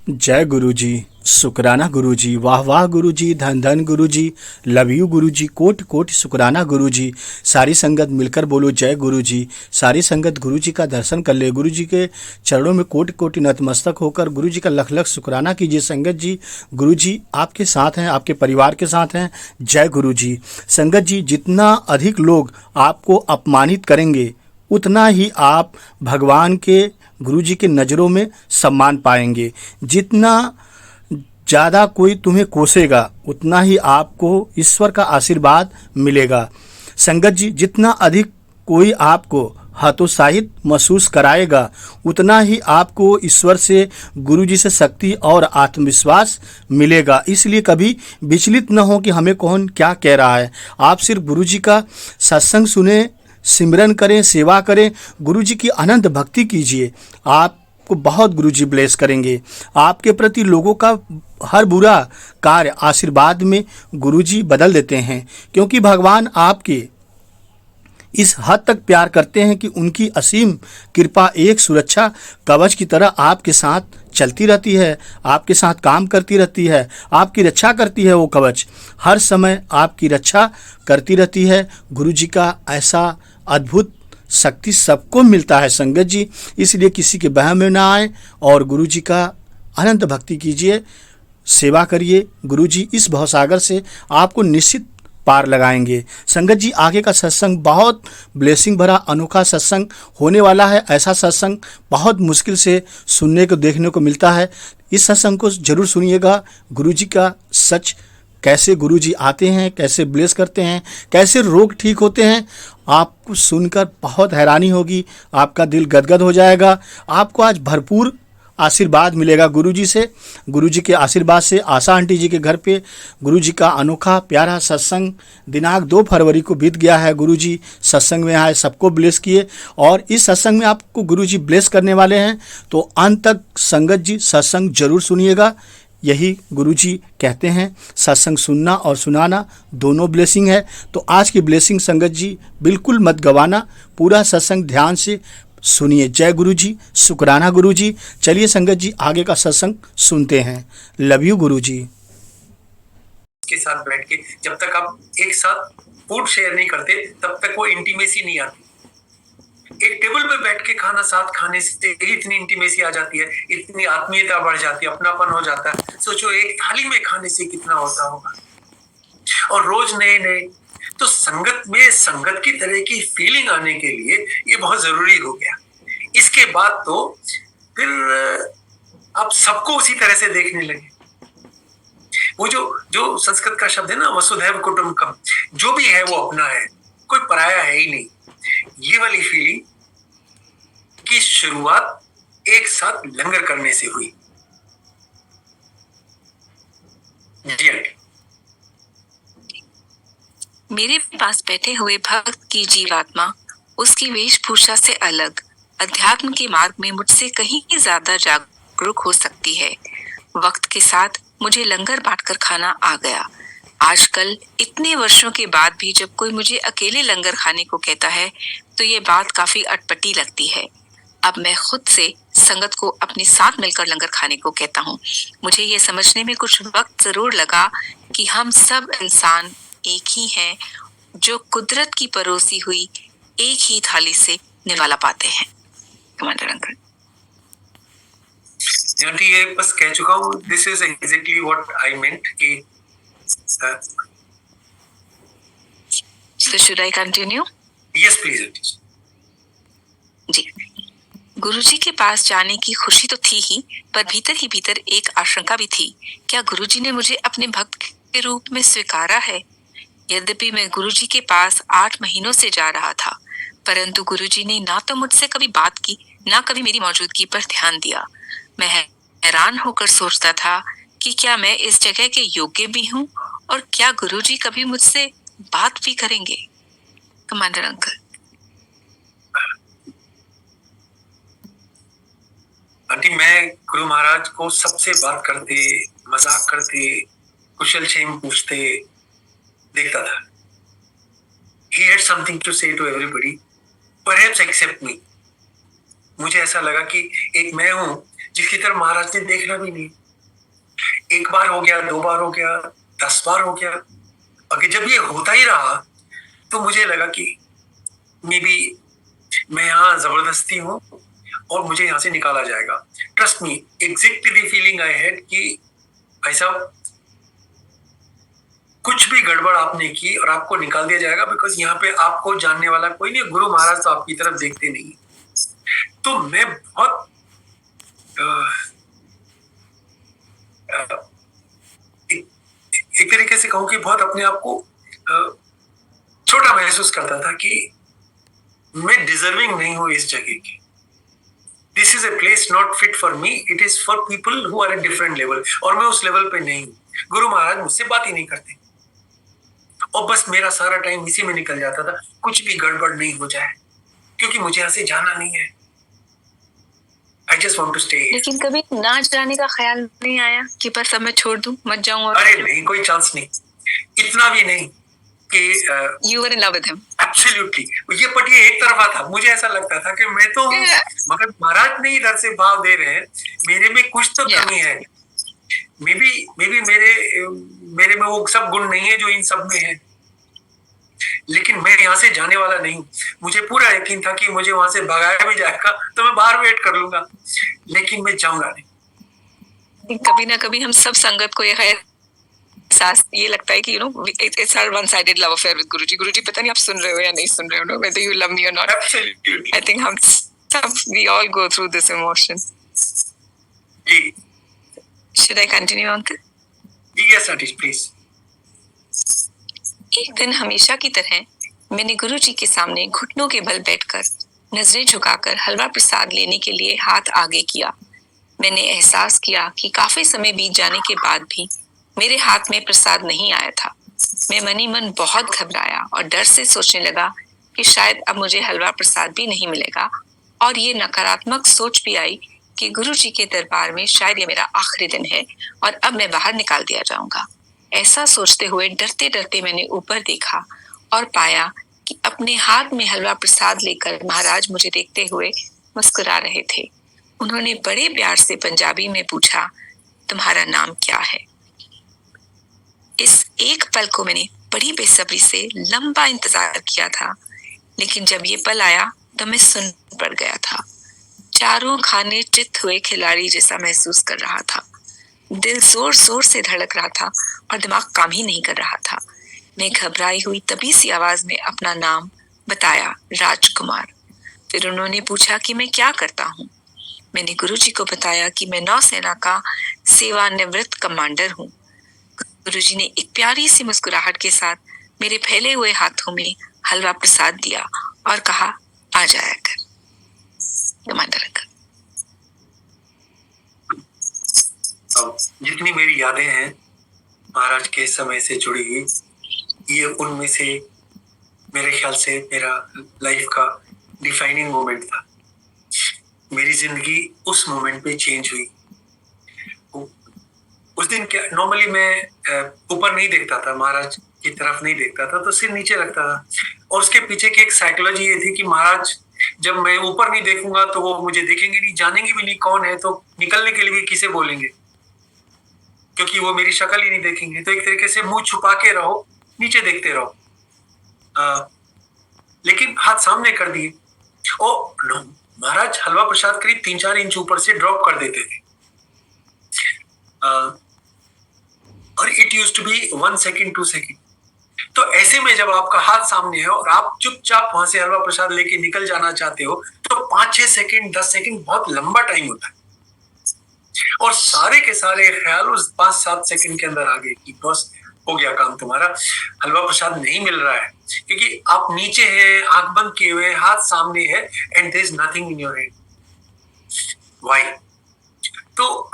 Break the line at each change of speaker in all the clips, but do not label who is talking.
जय गुरुजी, शुक्राना गुरुजी, वाह वाह गुरुजी, धन धन गुरुजी, लव यू गुरुजी, कोटि कोटि शुक्राना गुरुजी। सारी संगत मिलकर बोलो जय गुरुजी। सारी संगत गुरुजी का दर्शन कर ले। गुरुजी के चरणों में कोटि कोटि नतमस्तक होकर गुरुजी का लख लख शुक्राना कीजिए। संगत जी, गुरुजी आपके साथ हैं, आपके परिवार के साथ हैं। जय गुरुजी। संगत जी, जितना अधिक लोग आपको अपमानित करेंगे उतना ही आप भगवान के गुरुजी के नज़रों में सम्मान पाएंगे। जितना ज़्यादा कोई तुम्हें कोसेगा उतना ही आपको ईश्वर का आशीर्वाद मिलेगा। संगत जी, जितना अधिक कोई आपको हतोत्साहित महसूस कराएगा उतना ही आपको ईश्वर से, गुरुजी से शक्ति और आत्मविश्वास मिलेगा। इसलिए कभी विचलित न हो कि हमें कौन क्या कह रहा है। आप सिर्फ गुरुजी का सत्संग सुने, सिमरन करें, सेवा करें, गुरुजी की अनंत भक्ति कीजिए। आपको बहुत गुरुजी ब्लेस करेंगे। आपके प्रति लोगों का हर बुरा कार्य आशीर्वाद में गुरुजी बदल देते हैं, क्योंकि भगवान आपके इस हद तक प्यार करते हैं कि उनकी असीम कृपा एक सुरक्षा कवच की तरह आपके साथ चलती रहती है, आपके साथ काम करती रहती है, आपकी रक्षा करती है। वो कवच हर समय आपकी रक्षा करती रहती है। गुरुजी का ऐसा अद्भुत शक्ति सबको मिलता है संगत जी, इसलिए किसी के वहम में ना आए और गुरुजी का अनंत भक्ति कीजिए, सेवा करिए। गुरुजी इस भवसागर से आपको निश्चित पार लगाएंगे। संगत जी, आगे का सत्संग बहुत ब्लेसिंग भरा अनोखा सत्संग होने वाला है। ऐसा सत्संग बहुत मुश्किल से सुनने को देखने को मिलता है। इस सत्संग को जरूर सुनिएगा। गुरुजी का सच, कैसे गुरुजी आते हैं, कैसे ब्लेस करते हैं, कैसे रोग ठीक होते हैं, आपको सुनकर बहुत हैरानी होगी। आपका दिल गदगद हो जाएगा। आपको आज भरपूर आशीर्वाद मिलेगा गुरुजी से। गुरुजी के आशीर्वाद से आशा आंटी जी के घर पे गुरुजी का अनोखा प्यारा सत्संग दिनांक 2 फरवरी को बीत गया है। गुरुजी सत्संग में आए, सबको ब्लेस किए और इस सत्संग में आपको गुरुजी ब्लेस करने वाले हैं। तो अंत तक संगत जी सत्संग जरूर सुनिएगा। यही गुरुजी कहते हैं, सत्संग सुनना और सुनाना दोनों ब्लेसिंग है। तो आज की ब्लेसिंग संगत जी बिल्कुल मत गवाना, पूरा सत्संग ध्यान से सुनिए। जय गुरुजी, शुक्राना गुरुजी। चलिए संगत जी, आगे का सत्संग सुनते हैं। लव यू गुरुजी।
के साथ बैठ के जब तक आप एक साथ फूड शेयर नहीं करते तब तक वो इंटीमेसी नहीं आती। एक टेबल पे बैठ के खाना साथ खाने से इतनी इंटीमेसी आ जाती है, इतनी आत्मीयता बढ़ जाती है, अपनापन हो जाता है। सोचो एक थाली में खाने से कितना होता होगा, और रोज नए नए। तो संगत में संगत की तरह की फीलिंग आने के लिए ये बहुत जरूरी हो गया। इसके बाद तो फिर आप सबको उसी तरह से देखने लगे। वो जो संस्कृत का शब्द है ना, वसुधैव कुटुंबकम, जो भी है वो अपना है, कोई पराया है ही नहीं। ये वाली फीलिंग की शुरुआत एक साथ लंगर करने से हुई। जी आंटी।
मेरे पास बैठे हुए भक्त की जीवात्मा उसकी वेशभूषा से अलग अध्यात्म के मार्ग में मुझसे कहीं ज्यादा जागरूक हो सकती है। वक्त के साथ मुझे लंगर बांटकर खाना आ गया। आजकल इतने वर्षों के बाद भी जब कोई मुझे अकेले लंगर खाने को कहता है तो ये बात काफी अटपटी लगती है। अब मैं खुद से संगत को अपने साथ मिलकर लंगर खाने को कहता हूँ। मुझे ये समझने में कुछ वक्त जरूर लगा कि हम सब इंसान एक ही हैं, जो कुदरत की परोसी हुई एक ही थाली से निवाला पाते हैं। Commander uncle.
आंटी, ये बस कह चुका हूँ। This is exactly what I meant कि
So should I continue?
Yes, please.
जी। गुरुजी के पास जाने की खुशी तो थी ही, पर भीतर ही भीतर एक आशंका भी थी। क्या गुरुजी ने मुझे अपने भक्त के रूप में स्वीकारा है? यद्यपि मैं गुरुजी के पास 8 महीनों से जा रहा था, परंतु गुरुजी ने ना तो मुझसे कभी बात की, ना कभी मेरी मौजूदगी पर ध्यान दिया। मैं हैरान होकर सोचता था कि क्या मैं इस जगह के योग्य भी हूँ, और क्या गुरुजी कभी मुझसे बात भी करेंगे? Commander uncle.
आंटी, मैं गुरु महाराज को सबसे बात करते, मजाक करते, कुशल क्षेम पूछते देखता था। He had something to say to everybody, perhaps except me. मुझे ऐसा लगा कि एक मैं हूं जिसकी तरफ महाराज ने देखना भी नहीं। एक बार हो गया, 2 बार हो गया, 10 बार हो गया। अगर जब ये होता ही रहा तो मुझे लगा कि मे बी मैं यहाँ जबरदस्ती हूँ और मुझे यहाँ से निकाला जाएगा। Trust me, exactly the feeling I had कि भाई साहब कुछ भी गड़बड़ आपने की और आपको निकाल दिया जाएगा, बिकॉज यहाँ पे आपको जानने वाला कोई नहीं, गुरु महाराज तो आपकी तरफ देखते नहीं। तो मैं बहुत एक तरीके से कहूँ कि बहुत अपने आप को छोटा महसूस करता था कि मैं डिजर्विंग नहीं हूं इस जगह की। This is a place not fit for me, it is for people who are a different level, और मैं उस लेवल पे नहीं हूं। गुरु महाराज मुझसे बात ही नहीं करते और बस मेरा सारा टाइम इसी में निकल जाता था, कुछ भी गड़बड़ नहीं हो जाए, क्योंकि मुझे यहाँ से जाना नहीं है। I just want to stay.
लेकिन कभी ना जाने का ख्याल नहीं आया कि बस अब मैं छोड़ दूं, मत जाऊं? और
अरे नहीं, कोई चांस नहीं, इतना भी नहीं कि
you were in love with him.
Absolutely. ये पटिए एक तरफा था, मुझे ऐसा लगता था कि मैं तो हूँ, मगर महाराज ने इधर से भाव दे रहे हैं, मेरे में कुछ तो कमी है। मे बी मेरे में वो सब गुण नहीं है जो इन सब में है, लेकिन मैं यहाँ से जाने वाला नहीं। मुझे पूरा यकीन था कि मुझे वहां से भगाया भी जाएगा तो मैं बाहर वेट कर लूंगा, लेकिन मैं जाऊंगा नहीं।
कभी ना कभी हम सब संगत को एहसास ये लगता है कि you know it's our one sided love affair with Guruji. Guruji पता नहीं आप सुन रहे हो या नहीं सुन रहे हो, no whether you love me or not.
Absolutely.
I think हम सब we all go through this emotion.
जी।
Should I continue uncle?
Yes aunty please.
एक दिन हमेशा की तरह मैंने गुरुजी के सामने घुटनों के बल बैठकर नजरें झुकाकर हलवा प्रसाद लेने के लिए हाथ आगे किया। मैंने एहसास किया कि काफी समय बीत जाने के बाद भी मेरे हाथ में प्रसाद नहीं आया था। मैं मनी मन बहुत घबराया और डर से सोचने लगा कि शायद अब मुझे हलवा प्रसाद भी नहीं मिलेगा, और ये नकारात्मक सोच भी आई कि गुरुजी के दरबार में शायद ये मेरा आखिरी दिन है और अब मैं बाहर निकाल दिया जाऊंगा। ऐसा सोचते हुए डरते डरते मैंने ऊपर देखा और पाया कि अपने हाथ में हलवा प्रसाद लेकर महाराज मुझे देखते हुए मुस्कुरा रहे थे। उन्होंने बड़े प्यार से पंजाबी में पूछा, तुम्हारा नाम क्या है? इस एक पल को मैंने बड़ी बेसब्री से लंबा इंतजार किया था, लेकिन जब ये पल आया तो मैं सुन पड़ गया था। चारों खाने चित हुए खिलाड़ी जैसा महसूस कर रहा था। दिल जोर जोर से धड़क रहा था और दिमाग काम ही नहीं कर रहा था। मैं घबराई हुई तभी सी आवाज में अपना नाम बताया, राजकुमार। फिर उन्होंने पूछा कि मैं क्या करता हूँ। मैंने गुरुजी को बताया कि मैं नौसेना का सेवानिवृत्त कमांडर हूँ। गुरुजी ने एक प्यारी सी मुस्कुराहट के साथ मेरे फैले हुए हाथों में हलवा प्रसाद दिया और कहा, आ जाया कर कमांडर अंकल।
जितनी मेरी यादें हैं महाराज के समय से जुड़ी हुई, ये उनमें से मेरे ख्याल से मेरा लाइफ का डिफाइनिंग मोमेंट था। मेरी जिंदगी उस मोमेंट पे चेंज हुई। उस दिन क्या, नॉर्मली मैं ऊपर नहीं देखता था, महाराज की तरफ नहीं देखता था, तो सिर नीचे रखता था। और उसके पीछे की एक साइकोलॉजी ये थी कि महाराज जब मैं ऊपर नहीं देखूंगा तो वो मुझे देखेंगे नहीं, जानेंगे भी नहीं कौन है, तो निकलने के लिए भी किसे बोलेंगे, क्योंकि वो मेरी शक्ल ही नहीं देखेंगे। तो एक तरीके से मुंह छुपा के रहो, नीचे देखते रहो। लेकिन हाथ सामने कर दिए। ओ महाराज हलवा प्रसाद करीब 3-4 इंच ऊपर से ड्रॉप कर देते थे। और it used to be 1 second 2 second. तो ऐसे में जब आपका हाथ सामने है और आप चुपचाप वहां से हलवा प्रसाद लेके निकल जाना चाहते हो, तो 5-6 सेकेंड 10 सेकेंड बहुत लंबा टाइम होता है। और सारे के सारे ख्याल उस 5-7 सेकंड के अंदर आ गए कि बस हो गया काम तुम्हारा, हलवा प्रसाद नहीं मिल रहा है, क्योंकि आप नीचे हैं, आंख बंद किए हुए, हाथ सामने है, and there is nothing in your hand. Why? तो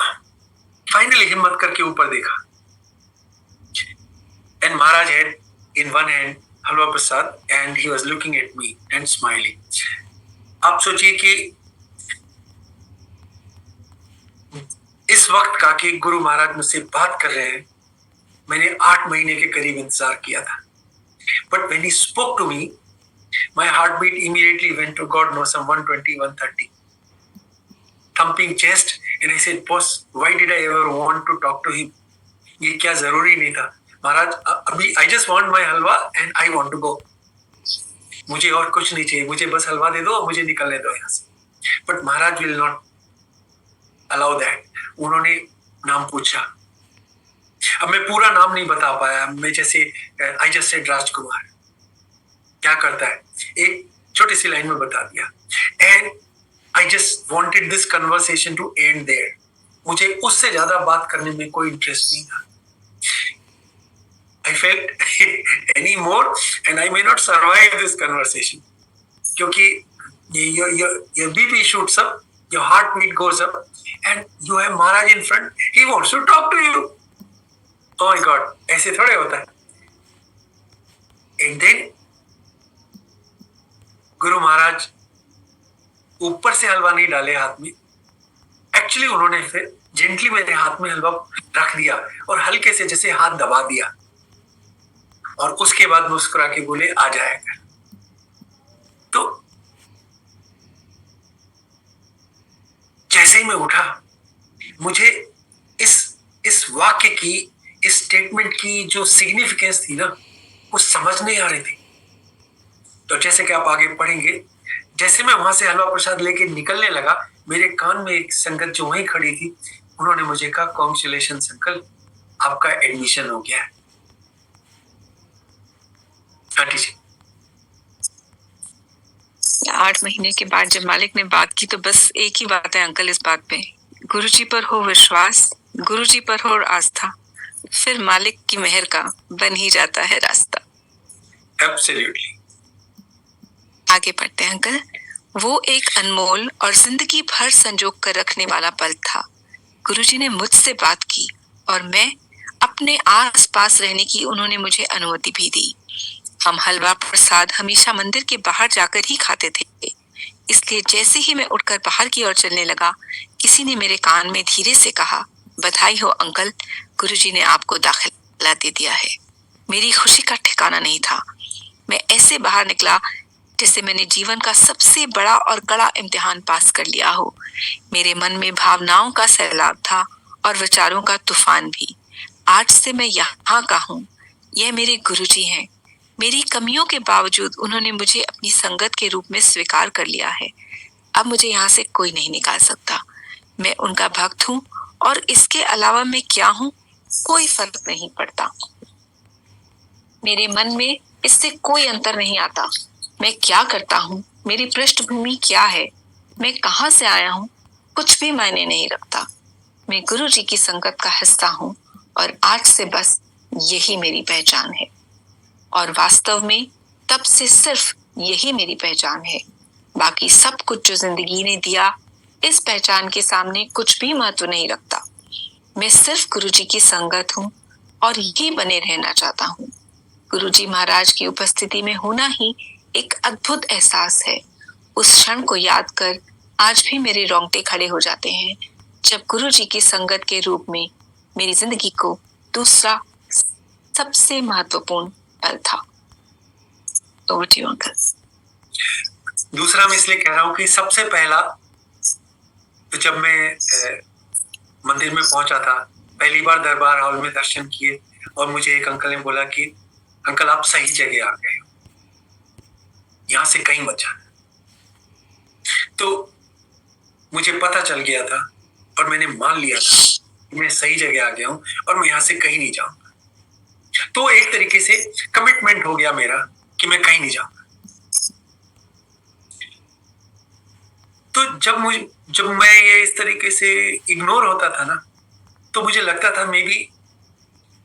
फाइनली हिम्मत करके ऊपर देखा, and Maharaj had in one hand halwa prasad and he was looking at me and smiling. आप सोचिए कि इस वक्त का कि गुरु महाराज मुझसे बात कर रहे हैं, मैंने 8 महीने के करीब इंतजार किया था। But when he spoke to me, my heart beat immediately went to God know some 120-130, thumping chest And I said, boss, why did I ever want to talk to him? ये क्या जरूरी नहीं था महाराज, अभी I just want my halwa and I want to go. मुझे और कुछ नहीं चाहिए, मुझे बस हलवा दे दो और मुझे निकलने दो यहाँ से. But Maharaj will not allow that. उन्होंने नाम पूछा. अब मैं पूरा नाम नहीं बता पाया, मैं जैसे I just said राजकुमार. क्या करता है एक छोटी सी लाइन में बता दिया. And I just wanted this conversation to end there. मुझे उससे ज्यादा बात करने में कोई इंटरेस्ट नहीं था. I felt any more and I may not survive this conversation. क्योंकि your BP shoots up, your heartbeat goes up, and you have Maharaj in front. He wants to talk to you. Oh my God, ऐसे थोड़े होता है. And then Guru Maharaj ऊपर से हलवा नहीं डाले हाथ में. एक्चुअली उन्होंने फिर जेंटली मेरे हाथ में हलवा रख दिया और हल्के से जैसे हाथ दबा दिया और उसके बाद मुस्कुरा के बोले आ जाएगा. तो जैसे ही मैं उठा, मुझे इस वाक्य की, इस स्टेटमेंट की जो सिग्निफिकेंस थी ना, वो समझ नहीं आ रही थी. तो जैसे कि आप आगे पढ़ेंगे, जैसे मैं वहां से हलवा प्रसाद लेके निकलने लगा, मेरे कान में एक संगत जो वहीं खड़ी थी, उन्होंने मुझे कहा, कॉन्ग्रेचुलेशन अंकल, आपका एडमिशन हो गया है. आंटी जी.
8 महीने के बाद जब मालिक ने बात की तो बस एक ही बात है अंकल इस बात पे, गुरुजी पर हो विश्वास, गुरुजी पर हो आस्था, फिर मालिक की मेहर का बन ही जाता है रास्ता.
एब्सोल्युटली.
आगे बढ़ते हैं अंकल. वो एक अनमोल और जिंदगी भर संजोग कर रखने वाला पल था. गुरुजी ने मुझसे बात की और मैं अपने आस पास रहने की उन्होंने मुझे अनुमति भी दी. हम हलवा प्रसाद हमेशा मंदिर के बाहर जाकर ही खाते थे, इसलिए जैसे ही मैं उठकर बाहर की ओर चलने लगा, किसी ने मेरे कान में धीरे से कहा, बधाई हो अंकल, गुरुजी ने आपको दाखिला दे दिया है. मेरी खुशी का ठिकाना नहीं था. मैं ऐसे बाहर निकला जैसे मैंने जीवन का सबसे बड़ा और कड़ा इम्तिहान पास कर लिया हो. मेरे मन में भावनाओं का सैलाब था और विचारों का तूफान भी. आज से मैं यहाँ का हूँ. यह मेरे गुरुजी हैं. मेरी कमियों के बावजूद उन्होंने मुझे अपनी संगत के रूप में स्वीकार कर लिया है. अब मुझे यहाँ से कोई नहीं निकाल सकता. मैं उनका भक्त हूँ और इसके अलावा मैं क्या हूँ कोई फर्क नहीं पड़ता. मेरे मन में इससे कोई अंतर नहीं आता. मैं क्या करता हूँ, मेरी पृष्ठभूमि क्या है, मैं कहाँ से आया हूँ, कुछ भी मायने नहीं रखता. मैं गुरु जी की संगत का हिस्सा हूँ और आज से बस यही मेरी पहचान है. और वास्तव में तब से सिर्फ यही मेरी पहचान है. बाकी सब कुछ जो जिंदगी ने दिया, इस पहचान के सामने कुछ भी महत्व नहीं रखता. मैं सिर्फ गुरु जी की संगत हूँ और यही बने रहना चाहता हूँ. गुरु जी महाराज की उपस्थिति में होना ही एक अद्भुत एहसास है. उस क्षण को याद कर आज भी मेरे रोंगटे खड़े हो जाते हैं जब गुरु जी की संगत के रूप में मेरी जिंदगी को दूसरा सबसे महत्वपूर्ण पल था. Over to you, uncle.
दूसरा मैं इसलिए कह रहा हूँ कि सबसे पहला तो जब मैं मंदिर में पहुंचा था, पहली बार दरबार हॉल में दर्शन किए और मुझे एक अंकल ने बोला कि अंकल आप सही जगह आ गए हो, यहाँ से कहीं मत जाना. तो मुझे पता चल गया था और मैंने मान लिया था कि मैं सही जगह आ गया हूँ और मैं यहाँ से कहीं नहीं जाऊंगा. तो एक तरीके से कमिटमेंट हो गया मेरा कि मैं कहीं नहीं जाऊंगा. तो जब मैं ये इस तरीके से इग्नोर होता था ना, तो मुझे लगता था maybe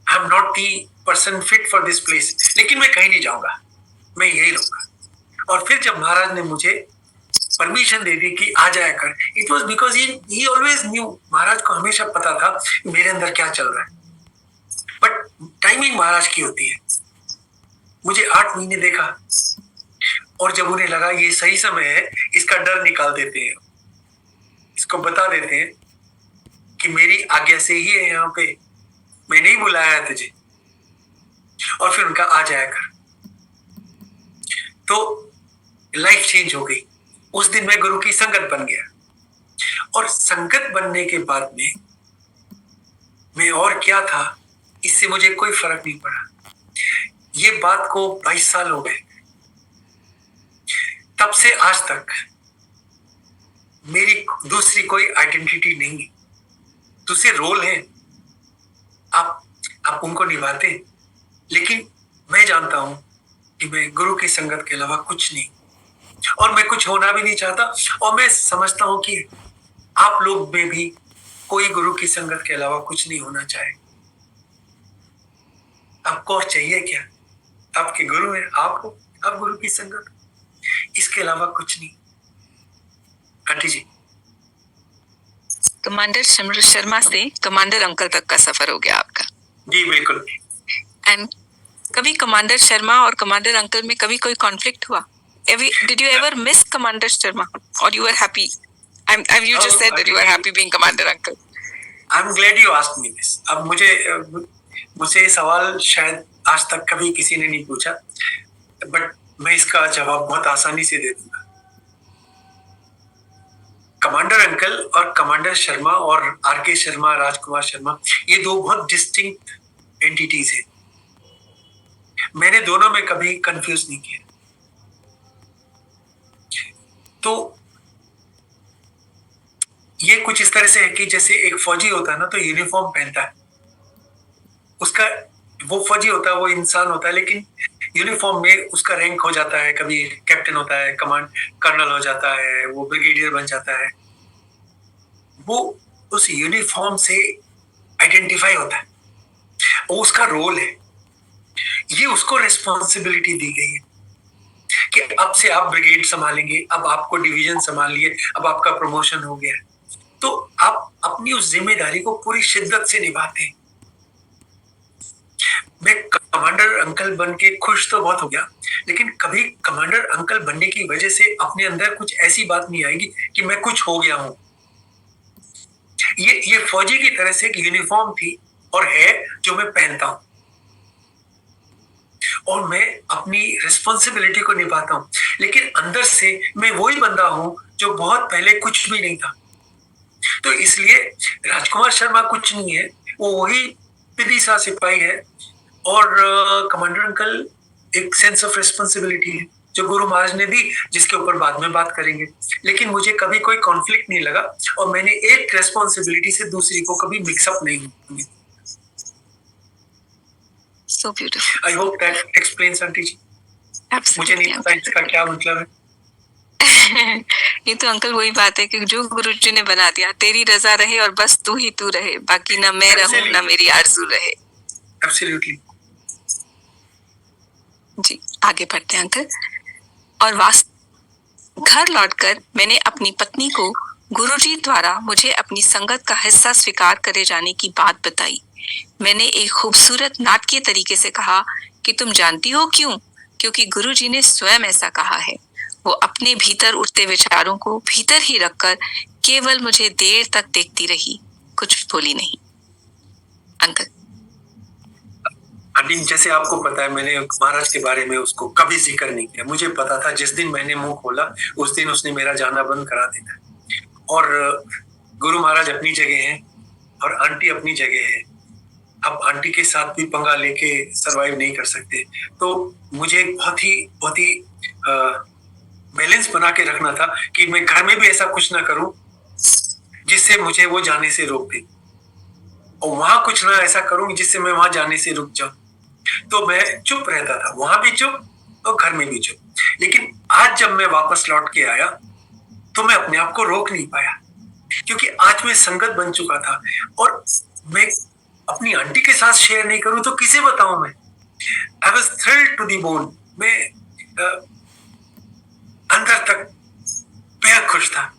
I am not the person fit for this place. लेकिन मैं कहीं नहीं जाऊंगा, मैं यही रहूंगा. और फिर जब महाराज ने मुझे परमिशन दे दी कि आ जाया कर, it was because he always knew. Maharaj को हमेशा पता था मेरे अंदर क्या चल रहा है. बट टाइमिंग महाराज की होती है. मुझे 8 महीने देखा और जब उन्हें लगा ये सही समय है, इसका डर निकाल देते हैं, इसको बता देते हैं कि मेरी आज्ञा से ही है यहाँ पे, मैं नहीं बुलाया है तुझे. और फिर उनका आ जाया कर. तो लाइफ चेंज हो गई. उस दिन मैं गुरु की संगत बन गया. और संगत बनने के बाद में मैं और क्या था, इससे मुझे कोई फर्क नहीं पड़ा। ये बात को 22 साल हो गए। तब से आज तक मेरी दूसरी कोई आइडेंटिटी नहीं है, दूसरे रोल हैं। आप उनको निभाते हैं, लेकिन मैं जानता हूं कि मैं गुरु की संगत के अलावा कुछ नहीं, और मैं कुछ होना भी नहीं चाहता। और मैं समझता हूं कि आप लोग में भी कोई गुरु की संगत के अलावा कुछ नहीं होना चाहे। आपको और चाहिए क्या? आपके गुरु हैं, आप हो, आप गुरु की संगत, इसके अलावा कुछ नहीं। आंटी जी,
कमांडर शर्मा से कमांडर अंकल तक का सफर हो गया आपका।
जी बिल्कुल।
एंड कभी कमांडर शर्मा और कमांडर अंकल में कभी कोई कॉन्फ्लिक्ट हुआ? Did you ever miss Commander Sharma, or you were happy? You just said that you were happy being Commander Uncle.
I'm glad you asked me this. अब मुझे ये सवाल शायद आज तक कभी किसी ने नहीं पूछा, बट मैं इसका जवाब बहुत आसानी से दे दूंगा। कमांडर अंकल और कमांडर शर्मा और आर.के. शर्मा, राजकुमार शर्मा, ये दो बहुत डिस्टिंक्ट एंटिटीज हैं। मैंने दोनों में कभी कंफ्यूज नहीं किया। तो ये कुछ इस तरह से है कि जैसे एक फौजी होता है ना, तो यूनिफॉर्म पहनता है, उसका वो फौजी होता है, वो इंसान होता है, लेकिन यूनिफॉर्म में उसका रैंक हो जाता है, कभी कैप्टन होता है, कमांड कर्नल हो जाता है, वो ब्रिगेडियर बन जाता है। वो उस यूनिफॉर्म से आइडेंटिफाई होता है, वो उसका रोल है। ये उसको रिस्पॉन्सिबिलिटी दी गई है कि अब से आप ब्रिगेड संभालेंगे, अब आपको डिवीजन संभालिए, अब आपका प्रमोशन हो गया, तो आप अपनी उस जिम्मेदारी को पूरी शिद्दत से निभाते हैं। मैं कमांडर अंकल बन के खुश तो बहुत हो गया, लेकिन कभी कमांडर अंकल बनने की वजह से अपने अंदर कुछ ऐसी बात नहीं आएगी कि मैं कुछ हो गया हूं। ये फौजी की तरह से एक यूनिफॉर्म थी और है जो मैं पहनता हूं, और मैं अपनी रिस्पॉन्सिबिलिटी को निभाता हूं, लेकिन अंदर से मैं वही बंदा हूं जो बहुत पहले कुछ भी नहीं था। तो इसलिए राजकुमार शर्मा कुछ नहीं है, वो वही पिदी सा सिपाही है, और कमांडर अंकल एक सेंस ऑफ रिस्पॉन्सिबिलिटी है जो गुरु महाराज ने दी, जिसके ऊपर बाद में बात करेंगे। लेकिन मुझे कभी कोई कॉन्फ्लिक्ट नहीं लगा, और मैंने एक रिस्पॉन्सिबिलिटी से दूसरी को कभी मिक्सअप नहीं हुई।
So beautiful.
I hope that explains, aunty ji.
Absolutely.
मुझे नहीं पता इसका क्या मतलब है।
ये तो अंकल वही बात है कि जो गुरुजी ने बना दिया, तेरी रजा रहे और बस तू ही तू रहे, बाकी ना मैं रहूं ना मेरी आरज़ू रहे।
Absolutely.
जी, आगे बढ़ते हैं अंकल। और घर लौटकर मैंने अपनी पत्नी को गुरुजी द्वारा मुझे अपनी संगत का हिस्सा स्वीकार करे जाने की बात बताई। मैंने एक खूबसूरत नाटकीय तरीके से कहा कि तुम जानती हो क्यों? क्योंकि गुरुजी ने स्वयं ऐसा कहा है। वो अपने भीतर उठते विचारों को भीतर ही रखकर केवल मुझे देर तक देखती रही, कुछ बोली नहीं। अंकल,
आंटी, जैसे आपको पता है, मैंने महाराज के बारे में उसको कभी जिक्र नहीं किया। मुझे पता था जिस दिन मैंने मुंह खोला उस दिन उसने मेरा जाना बंद करा देना है। और गुरु महाराज अपनी जगह हैं और आंटी अपनी जगह है। अब आंटी के साथ भी पंगा लेके सरवाइव नहीं कर सकते, तो मुझे बहुत ही बैलेंस बना के रखना था कि मैं घर में भी ऐसा कुछ ना करूं जिससे मुझे वो जाने से रोक दे, और वहां कुछ ना ऐसा करूं जिससे मैं वहां जाने से रुक जाऊं। तो मैं चुप रहता था, वहां भी चुप और घर में भी चुप। लेकिन आज जब मैं वापस लौट के आया तो मैं अपने आप को रोक नहीं पाया, क्योंकि आज मैं संगत बन चुका था, और मैं अपनी आंटी के साथ शेयर नहीं करूं तो किसे बताऊं मैं। I was thrilled to the bone. मैं अंदर तक बेहद खुश था,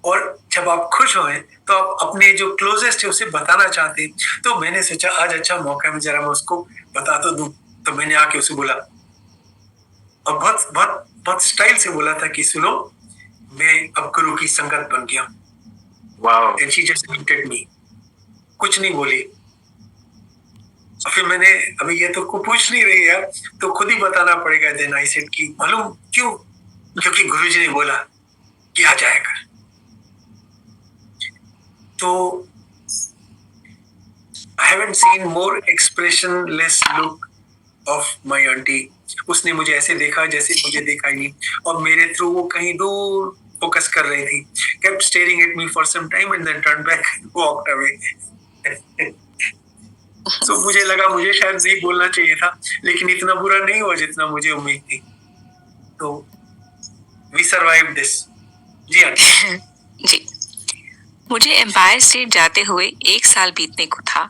और जब आप खुश होए तो आप अपने जो क्लोजेस्ट है उसे बताना चाहते हैं। तो मैंने सोचा आज अच्छा मौका है, जरा मैं उसको बता तो दूं। तो मैंने आके उसे बोला, और बहुत बहुत बहुत स्टाइल से बोला था कि सुनो, मैं अब गुरु की संगत बन गया। Wow. And she just looked at मी, कुछ नहीं बोली। और फिर मैंने, अभी ये तो को पूछ नहीं रही यार, तो खुद ही बताना पड़ेगा। देन आई सेड कि मालूम क्यों? क्योंकि गुरुजी ने बोला कि आ जाया कर। तो I haven't seen more expressionless look of my aunty. उसने मुझे ऐसे देखा जैसे मुझे देखा ही नहीं, और मेरे थ्रू वो कहीं दूर फोकस कर रही थी। kept staring at me for some time and then turned back and walked away। तो मुझे लगा मुझे शायद नहीं बोलना चाहिए था, लेकिन इतना बुरा नहीं हुआ जितना मुझे उम्मीद थी। तो वी सर्वाइव दिस। जी आंटी।
जी, मुझे एम्पायर स्टेट जाते हुए 1 साल बीतने को था,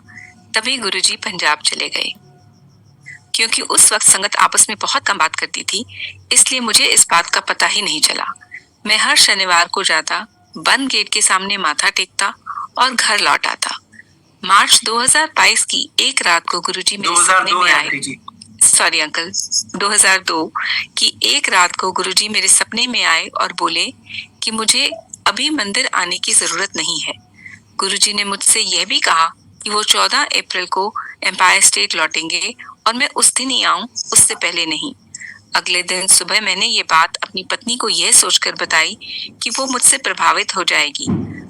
तभी गुरुजी पंजाब चले गए। क्योंकि उस वक्त संगत आपस में बहुत कम बात करती थी, इसलिए मुझे इस बात का पता ही नहीं चला। मैं हर शनिवार को जाता, बंद गेट के सामने माथा टेकता और घर लौट आता। मार्च 2022 की एक रात को गुरुजी मेरे सपने
2002
में
है
आए।
आंटी जी।
सॉरी अंकल, 2002 की एक रात को गुरुजी मेरे सपने में आए और बोले कि मुझे अभी मंदिर आने की जरूरत नहीं है। गुरुजी ने मुझसे यह भी कहा कि वो 14 अप्रैल को एम्पायर स्टेट लौटेंगे और मैं उस दिन ही आऊं, उससे पहले नहीं। अगले दिन सुबह मैंने ये बात अपनी पत्नी को यह सोचकर बताई कि वो मुझसे प्रभावित हो जाएगी,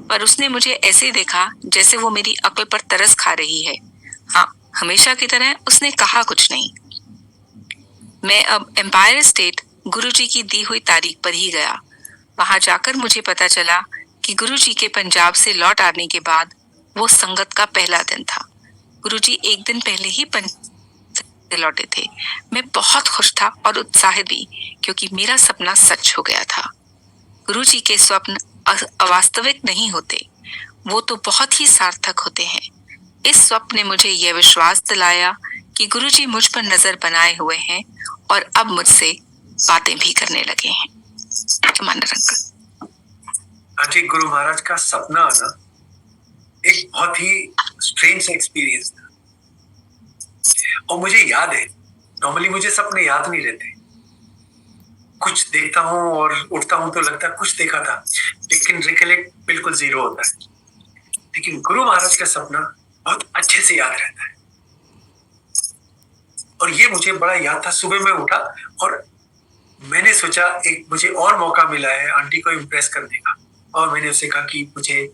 पर उसने मुझे ऐसे देखा जैसे वो मेरी अक्ल पर तरस खा रही है। हाँ, हमेशा की तरह उसने कहा कुछ नहीं। मैं अब एम्पायर स्टेट गुरुजी की दी हुई तारीख पर ही गया। वहां जाकर मुझे पता चला कि गुरुजी के पंजाब से लौट आने के बाद वो संगत का पहला दिन था। गुरुजी एक दिन पहले ही पंजाब से लौटे थे। मैं बहुत खुश था और उत्साहित भी, क्योंकि मेरा सपना सच हो गया था। गुरुजी के स्वप्न अवास्तविक नहीं होते, वो तो बहुत ही सार्थक होते हैं। इस स्वप्न ने मुझे यह विश्वास दिलाया कि गुरुजी मुझ पर नजर बनाए हुए हैं और अब मुझसे बातें भी करने लगे हैं। Commander uncle.
Aunty, Guru Maharaj का सपना आना एक बहुत ही स्ट्रेंज एक्सपीरियंस था, और मुझे याद है। नॉर्मली मुझे सपने याद नहीं रहते। कुछ देखता हूँ और उठता हूँ तो लगता है कुछ देखा था, लेकिन रिकलेक्ट बिल्कुल जीरो होता है। लेकिन गुरु महाराज का सपना बहुत अच्छे से याद रहता है, और ये मुझे बड़ा याद था। सुबह में उठा और मैंने सोचा एक मुझे और मौका मिला है आंटी को इम्प्रेस करने का, और मैंने उससे कहा कि मुझे,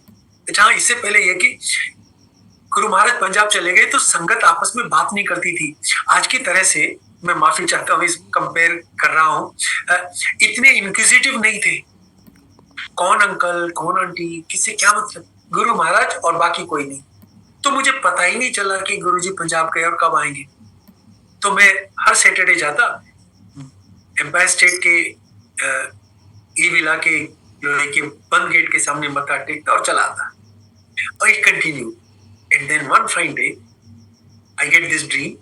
जहाँ इससे पहले ये कि गुरु महाराज पंजाब चले गए तो संगत आपस में बात नहीं करती थी आज की तरह से। मैं माफी चाहता हूँ, इस कंपेयर कर रहा हूँ। इतने इंक्विजिटिव नहीं थे, कौन अंकल कौन आंटी, किससे क्या मतलब, गुरु महाराज और बाकी कोई नहीं। तो मुझे पता ही नहीं चला कि गुरुजी पंजाब गए और कब आएंगे। तो मैं हर सैटरडे जाता, एम्पायर स्टेट के ई विला के लोहे के बंद गेट के सामने मत्था टेकता और चला आता, और it continue. And then one fine day I get this dream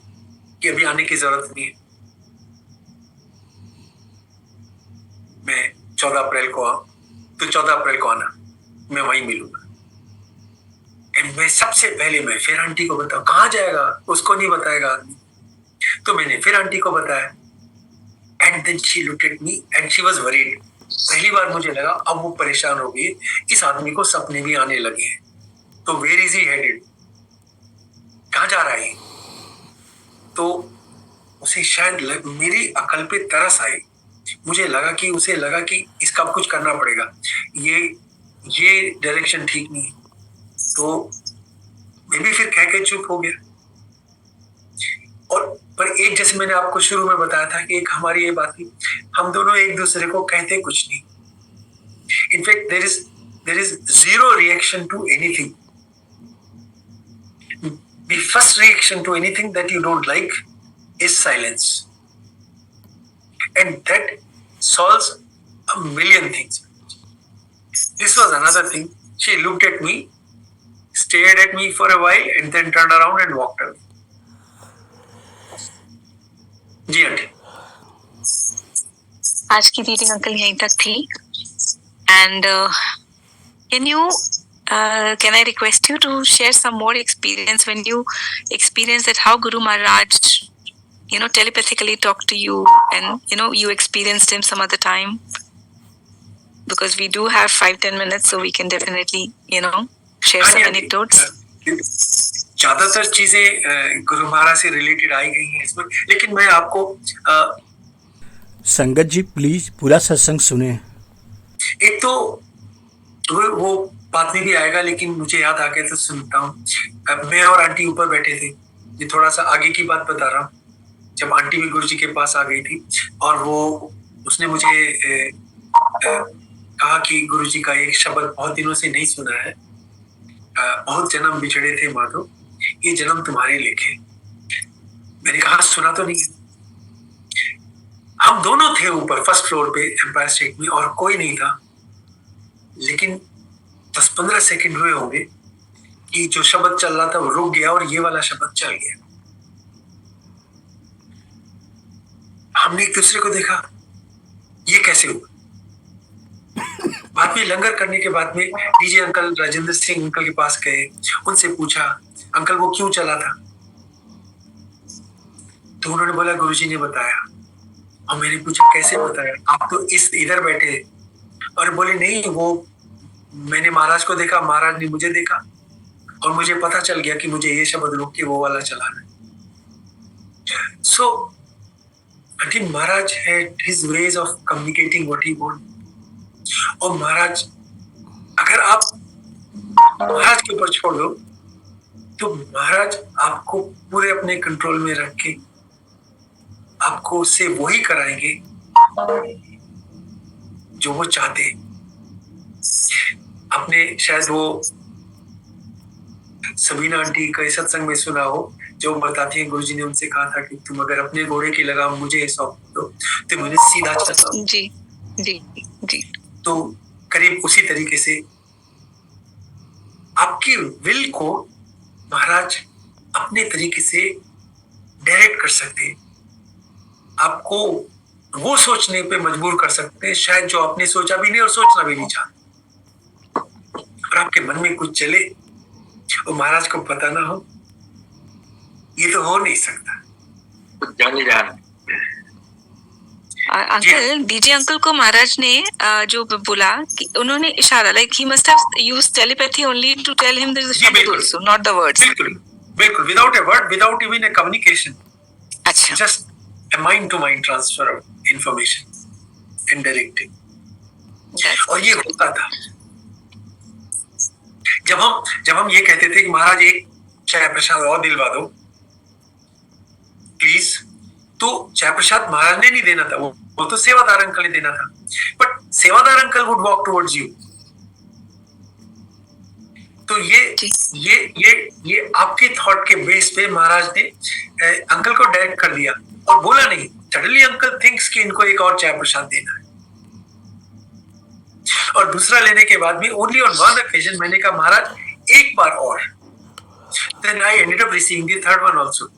कि अभी आने की जरूरत नहीं है, मैं 14 अप्रैल को आऊं, तो 14 अप्रैल को आना, मैं वहीं मिलूंगा। एंड मैं सबसे पहले मैं फिर आंटी को बताऊं, कहाँ जाएगा उसको नहीं बताएगा आदमी। तो मैंने फिर आंटी को बताया, and then she looked at me and she was worried. पहली बार मुझे लगा अब वो परेशान हो गई, इस आदमी को सपने भी आने लगे हैं। तो वेयर इज ही हेडेड, कहाँ जा रहा है? तो उसे शायद मेरी अकल पे तरस आई। मुझे लगा कि उसे लगा कि इसका कुछ करना पड़ेगा, ये डायरेक्शन ठीक नहीं। तो मैं भी फिर कह के चुप हो गया। और पर एक, जैसे मैंने आपको शुरू में बताया था कि एक हमारी ये बात थी, हम दोनों एक दूसरे को कहते कुछ नहीं। In fact there is zero reaction to anything. The first reaction to anything that you don't like is silence, and that solves a million things. This was another thing. She looked at me, stared at me for a while, and then turned around and walked away. Ji aunty.
आज की reading uncle यहीं तक थी। And can I request you to share some more experience when you experienced that how Guru Maharaj, telepathically talked to you, and you experienced him some other time, because we do have 5-10 minutes, so we can definitely share some anecdotes.
ज्यादातर चीजें गुरु महाराज से related I गई हैं इसमें, लेकिन मैं आपको
संगत जी प्लीज पूरा सत्संग सुने।
एक तो वो बाद में भी आएगा, लेकिन मुझे याद आ गया तो सुनता हूँ। मैं और आंटी ऊपर बैठे थे, ये थोड़ा सा आगे की बात बता रहा हूँ। जब आंटी भी गुरुजी के पास आ गई थी और उसने मुझे कहा कि गुरुजी का एक शब्द बहुत दिनों से नहीं सुना है, बहुत जन्म बिछड़े थे माधो, ये जन्म तुम्हारे लिखे। मैंने कहा सुना तो नहीं। हम दोनों थे ऊपर फर्स्ट फ्लोर पे एम्पायर स्टेट में और कोई नहीं था, लेकिन 10-15 सेकंड हुए होंगे कि जो शब्द चल रहा था वो रुक गया और ये वाला शब्द चल गया। हमने एक दूसरे को देखा, ये कैसे हुआ। बाद में लंगर करने के बाद में DJ uncle Rajendra Singh uncle के पास गए, उनसे पूछा अंकल वो क्यों चला था, तो उन्होंने बोला गुरुजी ने बताया। और मैंने पूछा कैसे बताया, आप तो इधर बैठे, और बोले नहीं वो मैंने महाराज को देखा, महाराज ने मुझे देखा और मुझे पता चल गया कि मुझे ये शब्द रोक के वो वाला चलाना है। सो I think Maharaj had his ways of communicating what he wanted. और महाराज, अगर आप महाराज के ऊपर छोड़ दो तो महाराज आपको पूरे अपने कंट्रोल में रख के आपको उससे वही कराएंगे जो वो चाहते। आपने शायद वो सबीना आंटी का सत्संग में सुना हो, जो बताती है गुरुजी ने उनसे कहा था कि तुम अगर अपने घोड़े की लगाम मुझे सौंप दो तो मुझे सीधा चलाओ।
जी जी जी।
तो करीब उसी तरीके से आपकी विल को महाराज अपने तरीके से डायरेक्ट कर सकते हैं, आपको वो सोचने पे मजबूर कर सकते हैं शायद जो आपने सोचा भी नहीं और सोचना भी नहीं चाहते, और आपके मन में कुछ चले और महाराज को पता ना हो, ये तो हो नहीं सकता।
अंकल, डीजे अंकल को महाराज ने जो बोला कि उन्होंने इशारा, like he must have used telepathy only to tell him this शब्द आल्सो, नॉट द वर्ड्स।
बिल्कुल बिल्कुल, without a word, without even a communication,
अच्छा,
just a mind to mind transfer of information indirectly. और ये होता था जब हम ये कहते थे कि महाराज एक चाय प्रसाद और दिलवा दो प्लीज, तो चाय प्रसाद महाराज ने नहीं देना था, वो तो सेवादार अंकल ने देना था, बट सेवादार uncle would walk towards you. तो ये आपके थॉट के बेस पे महाराज ने अंकल को डायरेक्ट कर दिया और बोला नहीं, सडनली अंकल थिंक्स कि इनको एक और चाय प्रसाद देना है। और दूसरा लेने के बाद में ओनली ऑन वन ओकेजन मैंने कहा महाराज एक बार और, then I ended up receiving the third one also.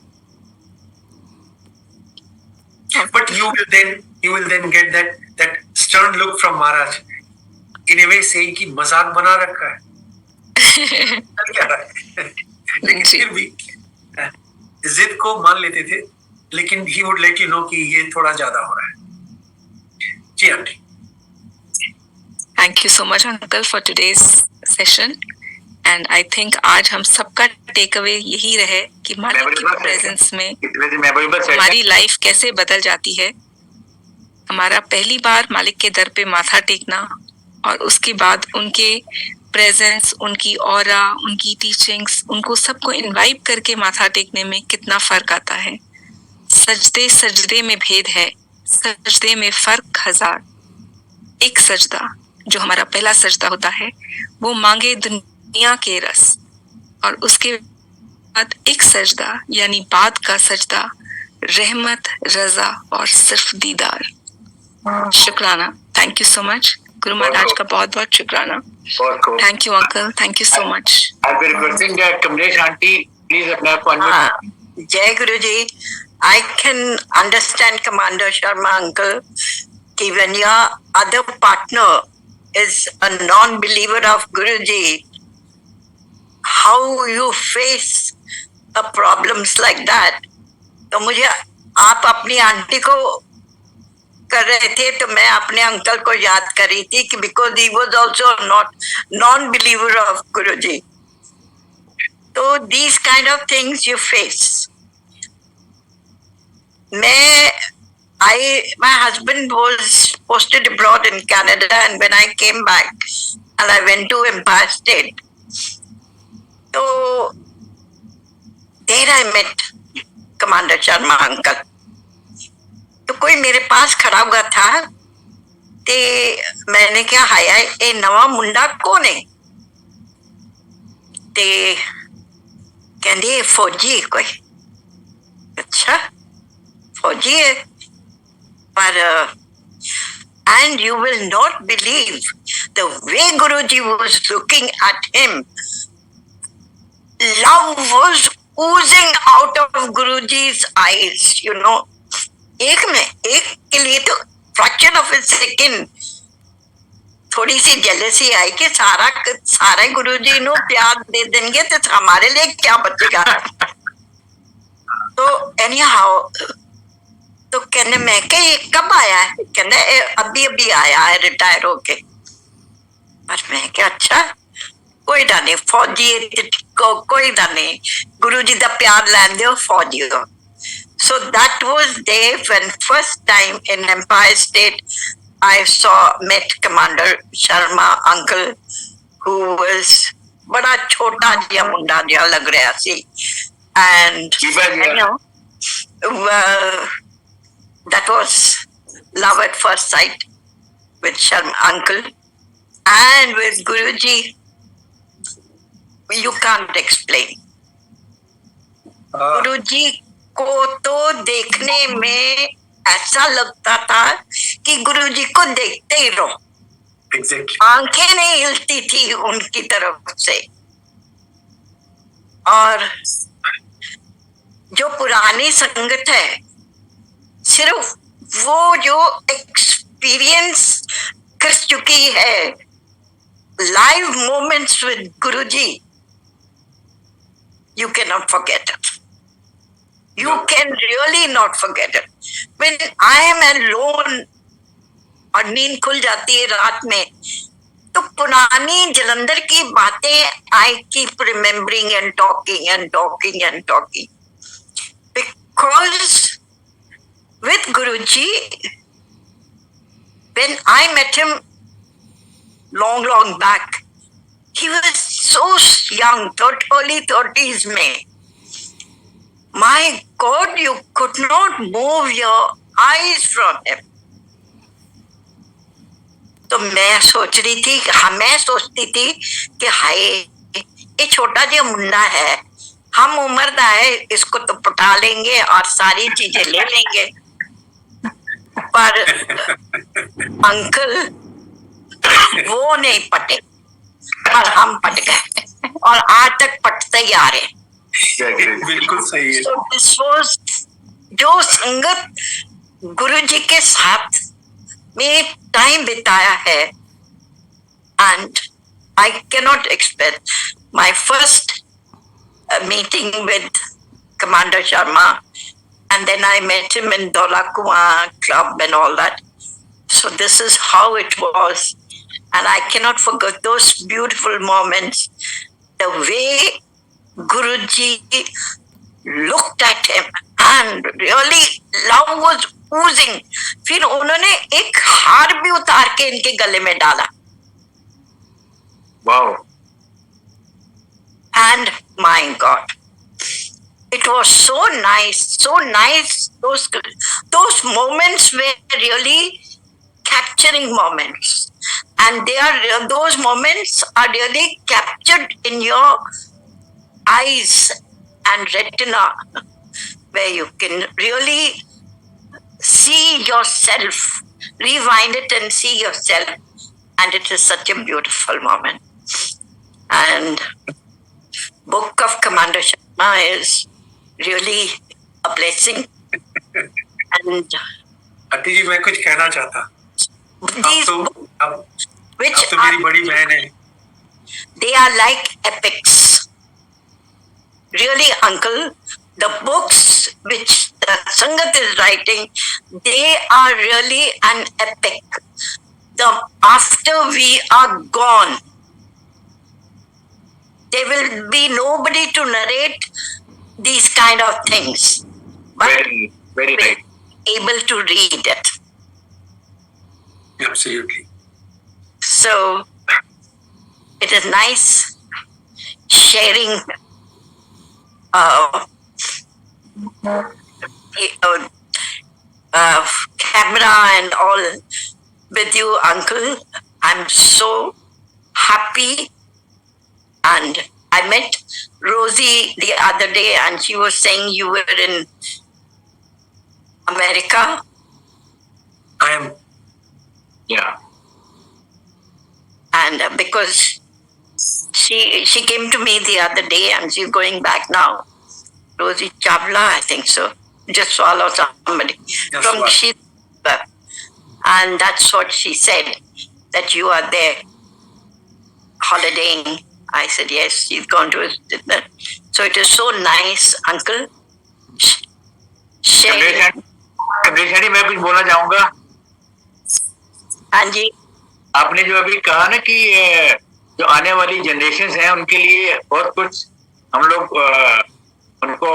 But you will then get that stern look from Maharaj, in a way saying कि मजाक बना रखा है, क्या रहा है? लेकिन फिर भी जिद को मान लेते थे, लेकिन he would let you know कि ये थोड़ा ज्यादा हो रहा है। जी aunty.
Thank you so much uncle for today's session, and I think आज हम सबका टेक अवे यही रहे कि मालिक की प्रेजेंस में हमारी लाइफ कैसे बदल जाती है। हमारा पहली बार मालिक के दर पे माथा टेकना और उसके बाद उनके प्रेजेंस, उनकी ऑरा, उनकी टीचिंग्स, उनको सबको इनवाइट करके माथा टेकने में कितना फर्क आता है। सजदे में भेद है, सजदे में फर्क हजार। एक सजदा जो हमारा पहला सजदा होता है वो मांगे दुनिया के रस, और उसके बाद एक सजदा यानी बाद का सजदा रहमत, रजा और सिर्फ दीदार। शुक्राना, thank you so much. Guru Maharaj का बहुत बहुत शुक्राना। Thank you uncle, thank you so much.
Kamlesh aunty please अपने आप को
जय गुरु जी। I can understand Commander Sharma uncle कि when your other partner is a non-believer of Guruji, how you face a problems like that। तो मुझे आप अपनी aunty को कर रहे थे तो मैं अपने अंकल को याद कर रही थी कि because he was also not non-believer of Guruji। तो these kind of things you face। my husband was posted abroad in Canada, and when I came back and I went to Empire State, so there I met Commander Sharma uncle. तो कोई मेरे पास खड़ा हुआ था ते मैंने क्या हाया ए नवा मुंडा कौन है ते कहंदी फौजी है कोई अच्छा फौजी है पर and you will not believe the way Guruji was looking at him. Love was oozing out of Guruji's eyes, you know. एक के लिए तो fraction of a second थोड़ी सी जेलसी आई कि सारा गुरुजी नो प्यार दे देंगे तो हमारे लिए क्या बचेगा. तो anyhow तो कहने मैं कि ये कब आया है कहने अभी आया है रिटायर होके. पर मैं क्या अच्छा कोई डर नहीं फौजी कोई डर नहीं गुरुजी दा प्यार लैन दो फौजी हो. So that was there when first time in Empire State I met Commander Sharma uncle who was बड़ा छोटा जिहा मुंडा जिहा लग रहा सी and you know that was love at first sight with Sharma uncle and with Guruji. You can't explain. गुरुजी को तो देखने में ऐसा लगता था कि गुरुजी को देखते ही रहो.
Exactly.
आंखें नहीं हिलती थी उनकी तरफ से. और जो पुरानी संगत है सिर्फ वो जो एक्सपीरियंस कर चुकी है live moments with Guruji you cannot forget it. You can really not forget it. When I am alone और नींद खुल जाती है रात में तो पुरानी जलंधर की बातें I keep remembering and talking and talking and talking because with Guruji when I met him long back he was so young, early 30s में. My God, you could not move your eyes from him. तो मैं सोच रही थी मैं सोचती थी कि हाय ये छोटा जो मुन्ना है हम उम्र दा है इसको तो पटा लेंगे और सारी चीजें ले लेंगे. पर अंकल वो नहीं पटे और हम पट गए और आज तक पटते ही आ रहे.
बिल्कुल सही है.
So this was जो संगत गुरुजी के साथ में टाइम बिताया है and I cannot expect my first meeting with Commander Sharma and then I met him in Dola Kuan club and all that. So this is how it was. And I cannot forget those beautiful moments. The way Guruji looked at him and really love was oozing. फिर उन्होंने एक हार भी उतार के इनके गले में डाला.
Wow.
And my God, it was so nice. Those moments were really capturing moments. And those moments are really captured in your eyes and retina, where you can really see yourself, rewind it and see yourself. And it is such a beautiful moment. And Book of Commander Sharma is really a blessing. And
aunty ji मैं कुछ कहना चाहता.
these books, which
तो मेरी बड़ी बहन है.
They are like epics. Really, uncle, the books which the Sangat is writing, they are really an epic. After we are gone, there will be nobody to narrate these kind of things. But
Very right.
able to read it.
Absolutely.
So it is nice sharing uh, camera and all with you, Uncle. I'm so happy. And I met Rosie the other day, and she was saying you were in America.
I am.
Yeah.
And because she came to me the other day, and she's going back now. Rosie Chavla, I think so. Just swallow somebody
Just
from
what?
Sheba. And that's what she said, that you are there holidaying. I said, yes, she's gone to dinner. So it is so nice, Uncle. Sharing.
Kamlesh aunty, मैं कुछ बोलना चाहूंगा.
हाँ जी.
आपने जो अभी कहा ना कि जो आने वाली जनरेशन हैं उनके लिए बहुत कुछ हम लोग उनको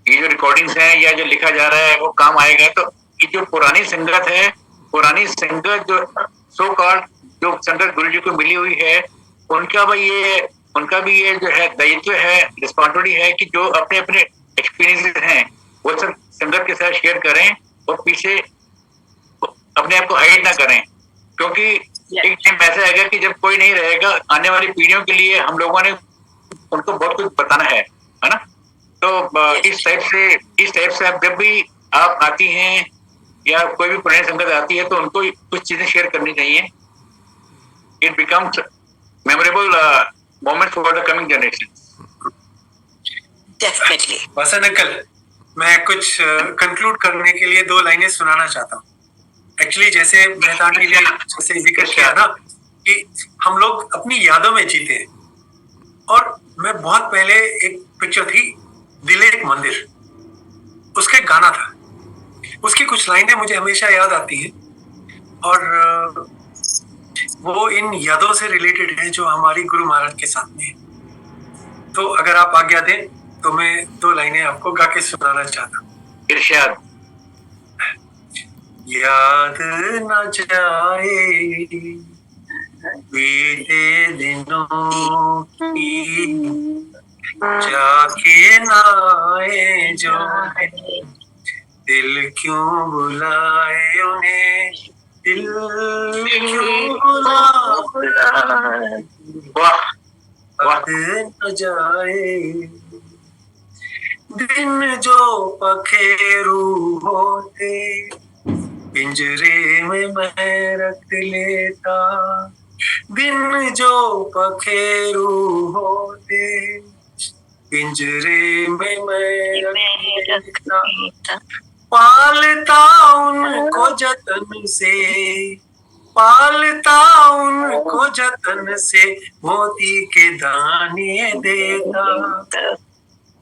ये जो रिकॉर्डिंग्स हैं या जो लिखा जा रहा है वो काम आएगा. तो ये जो पुरानी संगत है, पुरानी संगत जो सो कॉल्ड जो संगत गुरु जी को मिली हुई है, उनका भी ये जो है दायित्व है, रिस्पॉन्सिबिलिटी है कि जो अपने अपने एक्सपीरियंसेस हैं वो सब संगत के साथ शेयर करें और पीछे अपने आप को हाइड ना करें. क्योंकि एक टाइम ऐसा आएगा कि जब कोई नहीं रहेगा, आने वाली पीढ़ियों के लिए हम लोगों ने उनको बहुत कुछ बताना है ना. तो इस टाइप से आप जब भी आप आती हैं या कोई भी पुरानी संगत आती है तो उनको कुछ चीजें शेयर करनी चाहिए. It becomes memorable moment for the coming generation.
Definitely.
वसन अंकल, मैं कुछ कंक्लूड करने के लिए 2 लाइनें सुनाना चाहता हूँ. एक्चुअली जैसे मेहता आंटी ने जैसे जिक्र किया ना कि हम लोग अपनी यादों में जीते हैं. और मैं बहुत पहले एक पिक्चर थी दिल एक मंदिर, उसका एक गाना था, उसकी कुछ लाइनें मुझे हमेशा याद आती हैं और वो इन यादों से रिलेटेड है जो हमारी गुरु महाराज के साथ में है. तो अगर आप आज्ञा दें तो मैं 2 लाइनें आपको गा के सुनाना चाहता हूँ.
इरशाद.
याद न जाए बीते दिनों की, जाके ना आए जो दिल क्यों बुलाए उन्हें, दिल क्यों बुलाए.
वाह वाह.
याद न जाए दिन जो पखेरू होते, पिंजरे में मैं रख लेता. दिन जो पखेरू होते, पिंजरे में मैं रख लेता. पालता उनको जतन से, पालता उनको जतन से, मोती के दाने देता,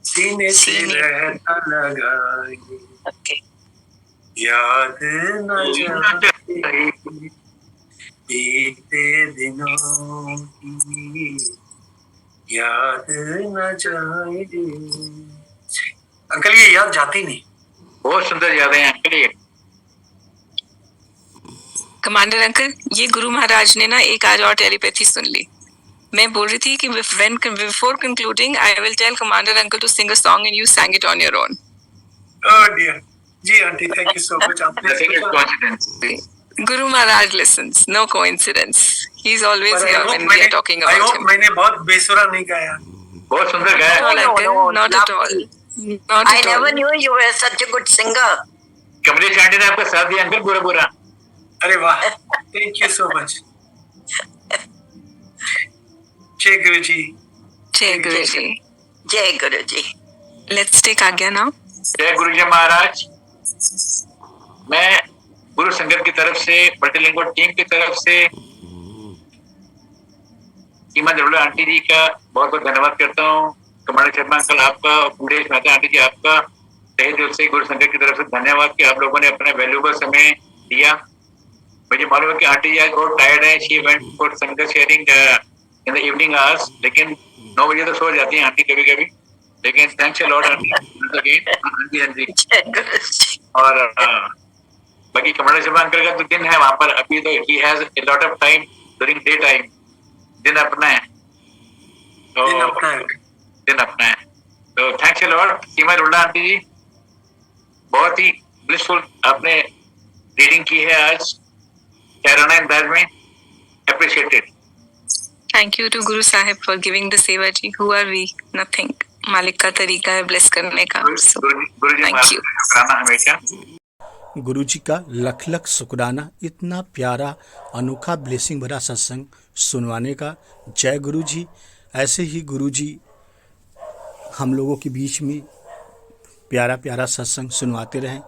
सीने से रहता लगाए. याद न जाए बीते दिनों की, याद न जाए. अंकल ये याद जाती नहीं.
बहुत सुंदर यादें हैं अंकल. ये
कमांडर अंकल, ये गुरु महाराज ने ना एक आज और टेलीपैथी सुन ली. मैं बोल रही थी कि before concluding I will tell Commander Uncle to sing a song and you sang it on your own.
Oh dear. Ji aunty, thank you so much.
nothing is coincidence.
Guru Maharaj listens, no coincidence. He's always here when we are talking
I
about
hope
him.
मैंने बहुत बेसुरा नहीं गाया.
बहुत सुंदर गाया.
Not at all, not at all. Not
I
at
never
all.
knew you were such a good singer.
Kamlesh aunty ने आपका साथ दिया अंकल पूरा पूरा.
अरे वाह, थैंक यू सो मच. जय गुरु जी.
Jai Guruji.
Jai Guruji.
Let's take Agya now.
जय गुरु जी महाराज. मैं गुरु संगत की तरफ से, मल्टीलिंगुअल टीम की तरफ से सीमा जरूला आंटी जी का बहुत बहुत धन्यवाद करता हूँ. कमांडर शर्मा अंकल आपका, मुकेश मेहता आंटी जी आपका तहे दिल से गुरु संगत की तरफ से धन्यवाद कि आप लोगों ने अपना वैल्यूएबल समय दिया. मुझे मालूम है कि आंटी जी आज बहुत टायर्ड है. शी वेंट फॉर संगत sharing in the evening hours, लेकिन 9 बजे तो सो जाती हैं आंटी कभी कभी. लेकिन thanks a lot aunty again. हाँ जी.
Jai Guruji.
और बाकी कमंडल शर्मा अंकल का तो दिन है वहां पर, अभी तो he has a lot of time during day time, दिन अपना है तो
दिन अपना है।
दिन अपना है। तो thanks a lot Seema Rulla aunty ji, बहुत ही ब्लिसफुल आपने रीडिंग की है आज कैरोना अंदाज में, appreciated.
Thank you to Guru Sahib for giving the seva ji. Who are we? Nothing. मालिक का तरीका है ब्लेस करने का। So,
Guru ji
thank you.
शुक्राना हमेशा।
गुरु जी का लख लख शुक्राना, इतना प्यारा अनोखा ब्लेसिंग भरा सत्संग सुनवाने का। जय गुरु जी। ऐसे ही गुरु जी हम लोगों के बीच में प्यारा प्यारा सत्संग सुनवाते रहें,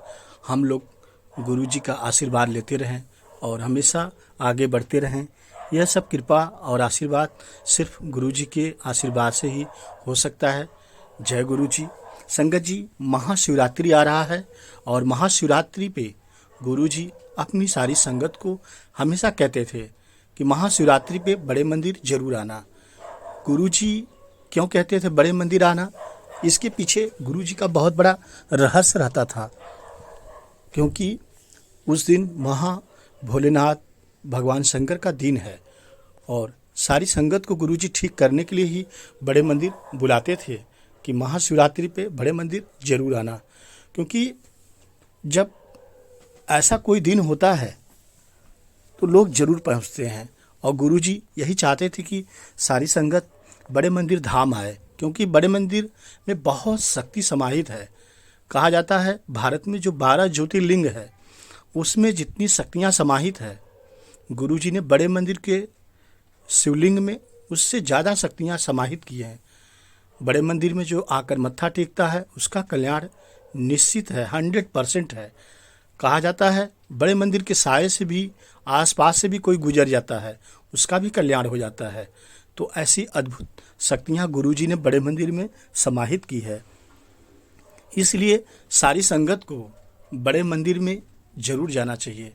हम लोग गुरु जी का आशीर्वाद लेते रहें और हमेशा आगे बढ़ते रहें। यह सब कृपा और आशीर्वाद सिर्फ गुरु जी के आशीर्वाद से ही हो सकता है। जय गुरु जी। संगत जी, महाशिवरात्रि आ रहा है और महाशिवरात्रि पे गुरु जी अपनी सारी संगत को हमेशा कहते थे कि महाशिवरात्रि पे बड़े मंदिर जरूर आना। गुरु जी क्यों कहते थे बड़े मंदिर आना? इसके पीछे गुरु जी का बहुत बड़ा रहस्य रहता था, क्योंकि उस दिन महा भोलेनाथ भगवान शंकर का दिन है और सारी संगत को गुरु जी ठीक करने के लिए ही बड़े मंदिर बुलाते थे कि महाशिवरात्रि पे बड़े मंदिर जरूर आना। क्योंकि जब ऐसा कोई दिन होता है तो लोग जरूर पहुंचते हैं और गुरु जी यही चाहते थे कि सारी संगत बड़े मंदिर धाम आए, क्योंकि बड़े मंदिर में बहुत शक्ति समाहित है। कहा जाता है भारत में जो 12 ज्योतिर्लिंग है उसमें जितनी शक्तियाँ समाहित है, गुरु जी ने बड़े मंदिर के शिवलिंग में उससे ज़्यादा शक्तियाँ समाहित की हैं। बड़े मंदिर में जो आकर मत्था टेकता है उसका कल्याण निश्चित है, 100% है। कहा जाता है बड़े मंदिर के साये से भी, आसपास से भी कोई गुजर जाता है उसका भी कल्याण हो जाता है। तो ऐसी अद्भुत शक्तियाँ गुरु जी ने बड़े मंदिर में समाहित की है। इसलिए सारी संगत को बड़े मंदिर में जरूर जाना चाहिए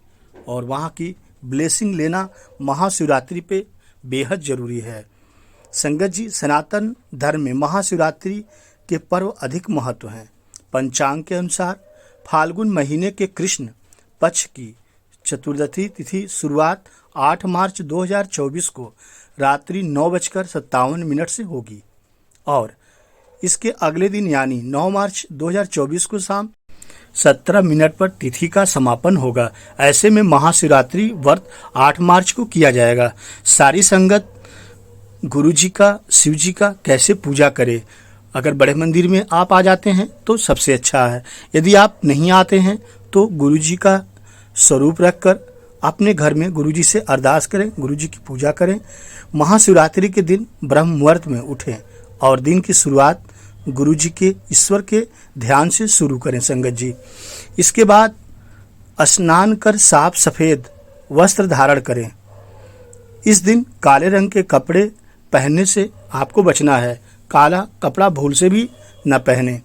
और वहाँ की ब्लेसिंग लेना महाशिवरात्रि पे बेहद ज़रूरी है। संगत जी, सनातन धर्म में महाशिवरात्रि के पर्व अधिक महत्व हैं। पंचांग के अनुसार फाल्गुन महीने के कृष्ण पक्ष की चतुर्दशी तिथि शुरुआत 8 मार्च 2024 को रात्रि 9:57 से होगी और इसके अगले दिन यानी 9 मार्च 2024 को शाम 17 पर तिथि का समापन होगा। ऐसे में महाशिवरात्रि व्रत 8 मार्च को किया जाएगा। सारी संगत गुरु जी का, शिव जी का कैसे पूजा करे? अगर बड़े मंदिर में आप आ जाते हैं तो सबसे अच्छा है। यदि आप नहीं आते हैं तो गुरु जी का स्वरूप रखकर अपने घर में गुरु जी से अरदास करें, गुरु जी की पूजा करें। महाशिवरात्रि के दिन ब्रह्म मुहूर्त में उठें और दिन की शुरुआत गुरु जी के, ईश्वर के ध्यान से शुरू करें। संगत जी, इसके बाद स्नान कर साफ सफ़ेद वस्त्र धारण करें। इस दिन काले रंग के कपड़े पहनने से आपको बचना है। काला कपड़ा भूल से भी न पहने।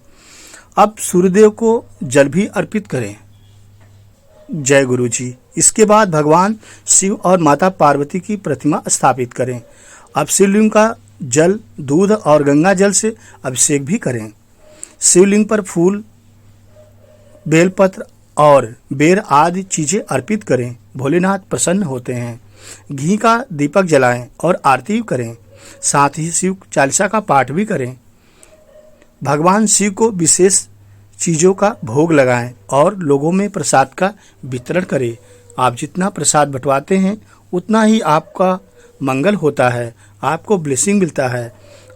अब सूर्यदेव को जल भी अर्पित करें। जय गुरु जी। इसके बाद भगवान शिव और माता पार्वती की प्रतिमा स्थापित करें। अब शिवलिंग का जल, दूध और गंगा जल से अभिषेक भी करें। शिवलिंग पर फूल, बेलपत्र और बेर आदि चीज़ें अर्पित करें। भोलेनाथ प्रसन्न होते हैं। घी का दीपक जलाएं और आरती करें। साथ ही शिव चालीसा का पाठ भी करें। भगवान शिव को विशेष चीज़ों का भोग लगाएं और लोगों में प्रसाद का वितरण करें। आप जितना प्रसाद बंटवाते हैं उतना ही आपका मंगल होता है, आपको ब्लेसिंग मिलता है।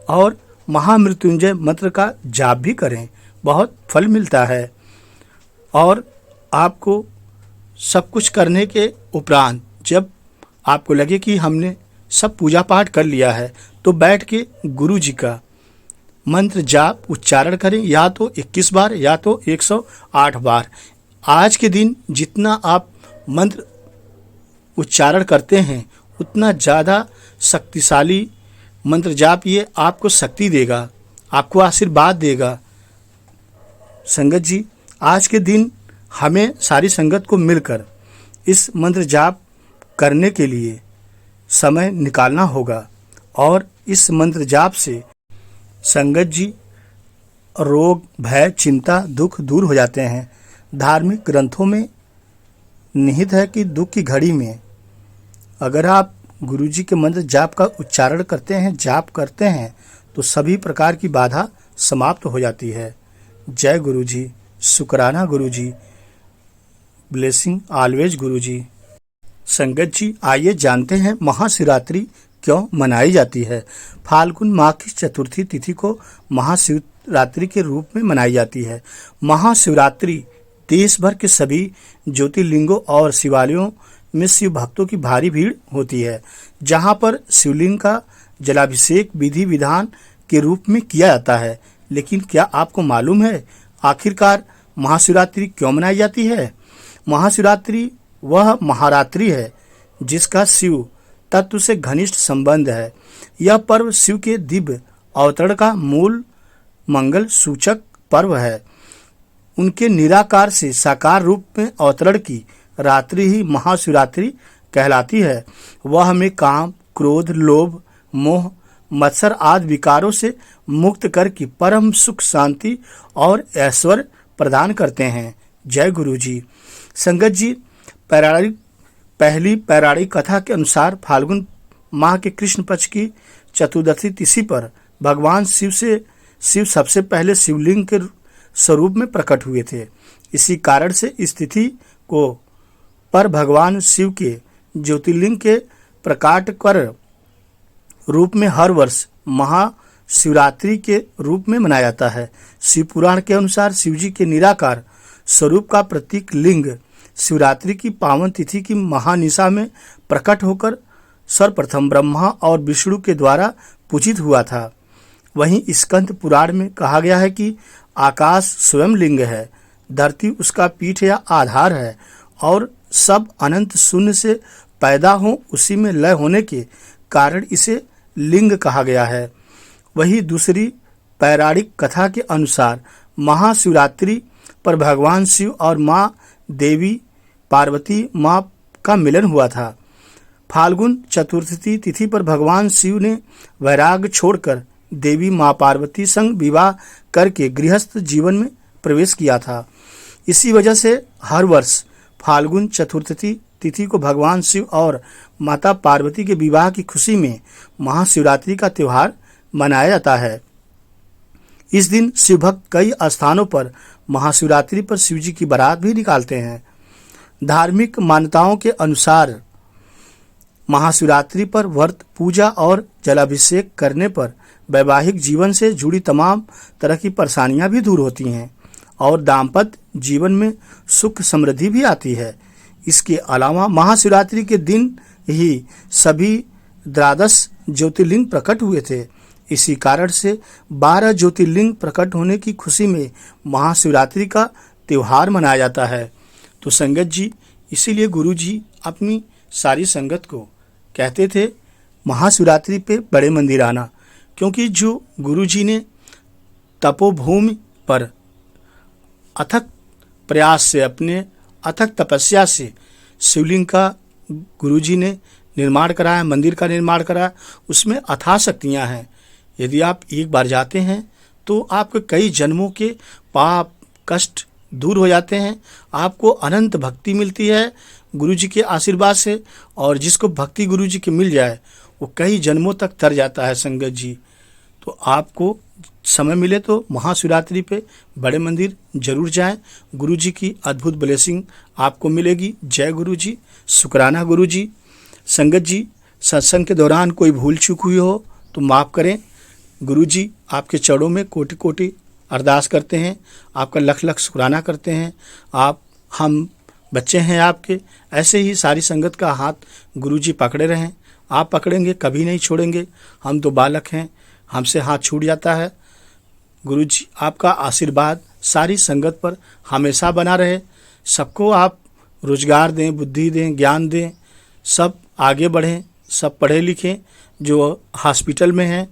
और महामृत्युंजय मंत्र का जाप भी करें, बहुत फल मिलता है। और आपको सब कुछ करने के उपरांत जब आपको लगे कि हमने सब पूजा पाठ कर लिया है तो बैठ के गुरु जी का मंत्र जाप उच्चारण करें, या तो 21 बार या तो 108 बार। आज के दिन जितना आप मंत्र उच्चारण करते हैं उतना ज़्यादा शक्तिशाली मंत्र जाप ये आपको शक्ति देगा, आपको आशीर्वाद देगा। संगत जी, आज के दिन हमें सारी संगत को मिलकर इस मंत्र जाप करने के लिए समय निकालना होगा और इस मंत्र जाप से संगत जी रोग, भय, चिंता, दुख दूर हो जाते हैं। धार्मिक ग्रंथों में निहित है कि दुख की घड़ी में अगर आप गुरुजी के मंत्र जाप का उच्चारण करते हैं, जाप करते हैं, तो सभी प्रकार की बाधा समाप्त हो जाती है। जय गुरुजी, शुक्राना गुरुजी, ब्लेसिंग ऑलवेज गुरुजी। संगत जी, आइए जानते हैं महाशिवरात्रि क्यों मनाई जाती है। फाल्गुन माह की चतुर्थी तिथि को महाशिवरात्रि के रूप में मनाई जाती है। महाशिवरात्रि देश भर के सभी ज्योतिर्लिंगों और शिवालयों में शिव भक्तों की भारी भीड़ होती है, जहां पर शिवलिंग का जलाभिषेक विधि विधान के रूप में किया जाता है। लेकिन क्या आपको मालूम है आखिरकार महाशिवरात्रि क्यों मनाई जाती है? महाशिवरात्रि वह महारात्रि है जिसका शिव तत्व से घनिष्ठ संबंध है। यह पर्व शिव के दिव्य अवतरण का मूल मंगल सूचक पर्व है। उनके निराकार से साकार रूप में अवतरण की रात्रि ही महाशिवरात्रि कहलाती है। वह हमें काम, क्रोध, लोभ, मोह, मत्सर आदि विकारों से मुक्त करके परम सुख, शांति और ऐश्वर्य प्रदान करते हैं। जय गुरुजी। संगत जी, पहली पौराणिक कथा के अनुसार फाल्गुन माह के कृष्ण पक्ष की चतुर्दशी तिथि पर भगवान शिव सबसे पहले शिवलिंग के स्वरूप में प्रकट हुए थे। इसी कारण से इस तिथि को पर भगवान शिव के ज्योतिर्लिंग के प्रकाट कर रूप में हर वर्ष महाशिवरात्रि के रूप में मनाया जाता है। शिव पुराण के अनुसार शिवजी के निराकार स्वरूप का प्रतीक लिंग शिवरात्रि की पावन तिथि की महानिशा में प्रकट होकर सर्वप्रथम ब्रह्मा और विष्णु के द्वारा पूजित हुआ था। वहीं स्कंद पुराण में कहा गया है कि आकाश स्वयं लिंग है, धरती उसका पीठ या आधार है और सब अनंत शून्य से पैदा हो उसी में लय होने के कारण इसे लिंग कहा गया है। वही दूसरी पौराणिक कथा के अनुसार महाशिवरात्रि पर भगवान शिव और माँ देवी पार्वती माँ का मिलन हुआ था। फाल्गुन चतुर्थी तिथि पर भगवान शिव ने वैराग्य छोड़कर देवी माँ पार्वती संग विवाह करके गृहस्थ जीवन में प्रवेश किया था। इसी वजह से हर वर्ष फाल्गुन चतुर्थी तिथि को भगवान शिव और माता पार्वती के विवाह की खुशी में महाशिवरात्रि का त्योहार मनाया जाता है। इस दिन शिव भक्त कई स्थानों पर महाशिवरात्रि पर शिवजी की बारात भी निकालते हैं। धार्मिक मान्यताओं के अनुसार महाशिवरात्रि पर व्रत, पूजा और जलाभिषेक करने पर वैवाहिक जीवन से जुड़ी तमाम तरह की परेशानियां भी दूर होती हैं और दाम्पत्य जीवन में सुख समृद्धि भी आती है। इसके अलावा महाशिवरात्रि के दिन ही सभी द्वादश ज्योतिर्लिंग प्रकट हुए थे। इसी कारण से 12 ज्योतिर्लिंग प्रकट होने की खुशी में महाशिवरात्रि का त्योहार मनाया जाता है। तो संगत जी, इसीलिए गुरु जी अपनी सारी संगत को कहते थे महाशिवरात्रि पे बड़े मंदिर आना, क्योंकि जो गुरु जी ने तपोभूमि पर अथक प्रयास से, अपने अथक तपस्या से शिवलिंग का गुरुजी ने निर्माण कराया, मंदिर का निर्माण कराया, उसमें अथाह शक्तियाँ हैं। यदि आप एक बार जाते हैं तो आपके कई जन्मों के पाप कष्ट दूर हो जाते हैं, आपको अनंत भक्ति मिलती है गुरुजी के आशीर्वाद से, और जिसको भक्ति गुरुजी की मिल जाए वो कई जन्मों तक तर जाता है। संगत जी, तो आपको समय मिले तो महाशिवरात्रि पे बड़े मंदिर जरूर जाएं, गुरुजी की अद्भुत ब्लेसिंग आपको मिलेगी। जय गुरुजी, शुक्राना गुरुजी। संगत जी, सत्संग के दौरान कोई भूल चूक हुई हो तो माफ़ करें। गुरुजी आपके चरणों में कोटि कोटि अरदास करते हैं, आपका लख लख शुक्राना करते हैं। हम बच्चे हैं आपके, ऐसे ही सारी संगत का हाथ गुरुजी पकड़े रहें, आप पकड़ेंगे कभी नहीं छोड़ेंगे। हम तो बालक हैं, हमसे हाथ छूट जाता है। गुरुजी आपका आशीर्वाद सारी संगत पर हमेशा बना रहे, सबको आप रोजगार दें, बुद्धि दें, ज्ञान दें, सब आगे बढ़ें, सब पढ़े लिखें, जो हॉस्पिटल में हैं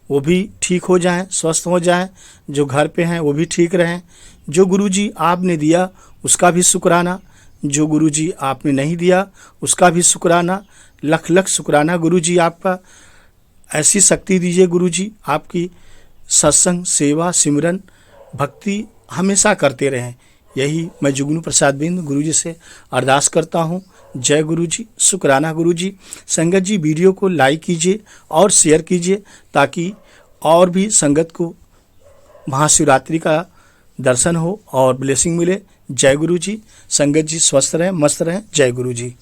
वो भी ठीक हो जाएं, स्वस्थ हो जाएं, जो घर पे हैं वो भी ठीक रहें। जो गुरुजी आपने दिया उसका भी शुक्राना, जो गुरुजी आपने नहीं दिया उसका भी शुक्राना। लख लख शुक्राना गुरुजी आपका। ऐसी शक्ति दीजिए गुरुजी, आपकी सत्संग, सेवा, सिमरन, भक्ति हमेशा करते रहें। यही मैं जुगनू प्रसाद बिंद गुरु जी से अरदास करता हूँ। जय गुरु जी, शुक्राना गुरु जी। संगत जी वीडियो को लाइक कीजिए और शेयर कीजिए ताकि और भी संगत को महाशिवरात्रि का दर्शन हो और ब्लेसिंग मिले। जय गुरु जी। संगत जी स्वस्थ रहें, मस्त रहें। जय गुरु जी।